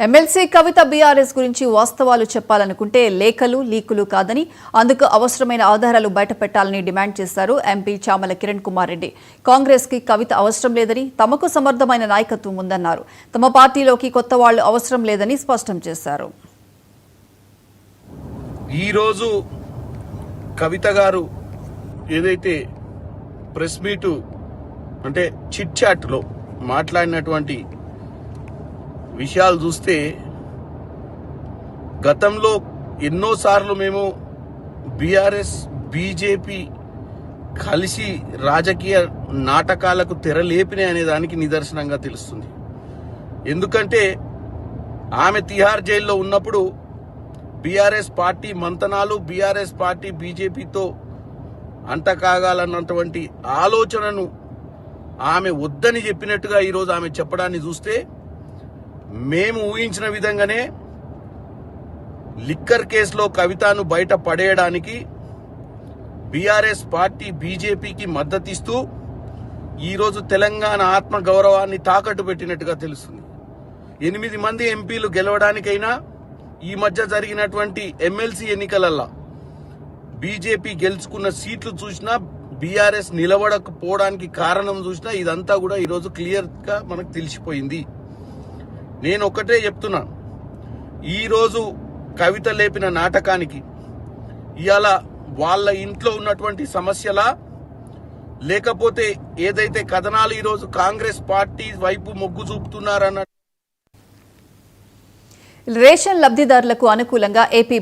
MLC కవిత BRS గురించి వాస్తవాలు చెప్పాలనుకుంటే లేఖలు లీకులు కాదని అందుకు అవసరమైన ఆధారాలు బయటపెట్టాలని డిమాండ్ చేశారు ఎంపీ చామల కిరణ్ కుమార్ రెడ్డి. కాంగ్రెస్ కి కవిత అవసరం లేదని, తమకు సమర్థమైన నాయకత్వం ఉందన్నారు. తమ పార్టీలోకి కొత్త వాళ్లు అవసరం లేదని స్పష్టం చేశారు. ఈ రోజు కవిత గారు ఏదైతే ప్రెస్ మీట్ అంటే చిట్ చాట్ లో మాట్లాడినటువంటి విషయాలు చూస్తే గతంలో ఎన్నోసార్లు మేము బీఆర్ఎస్ బీజేపీ కలిసి రాజకీయ నాటకాలకు తెరలేపినాయి అనే దానికి నిదర్శనంగా తెలుస్తుంది. ఎందుకంటే ఆమె తిహార్ జైల్లో ఉన్నప్పుడు బీఆర్ఎస్ పార్టీ మంతనాలు, బీఆర్ఎస్ పార్టీ బీజేపీతో అంటకాగాలన్నటువంటి ఆలోచనను ఆమె వద్దని చెప్పినట్టుగా ఈరోజు ఆమె చెప్పడాన్ని చూస్తే మేము ఊహించిన విధంగానే లిక్కర్ కేసులో కవితను బయట పడేయడానికి బీఆర్ఎస్ పార్టీ బీజేపీకి మద్దతిస్తూ ఈరోజు తెలంగాణ ఆత్మ గౌరవాన్ని తాకట్టు పెట్టినట్టుగా తెలుస్తుంది. 8 మంది ఎంపీలు గెలవడానికైనా ఈ మధ్య జరిగినటువంటి ఎమ్మెల్సీ ఎన్నికలల్లో బీజేపీ గెలుచుకున్న సీట్లు చూసినా, బీఆర్ఎస్ నిలబడకపోవడానికి కారణం చూసినా ఇదంతా కూడా ఈరోజు క్లియర్ గా మనకు తెలిసిపోయింది. నేను ఒకటే చెప్తున్నా, ఈరోజు కవిత లేపిన నాటకానికి ఇవాళ వాళ్ళ ఇంట్లో ఉన్నటువంటి సమస్యలా, లేకపోతే ఏదైతే కథనాలు ఈరోజు కాంగ్రెస్ పార్టీ వైపు మొగ్గు చూపుతున్నారన్న రేషన్ లబ్ధిదారులకు అనుకూలంగా ఏపీ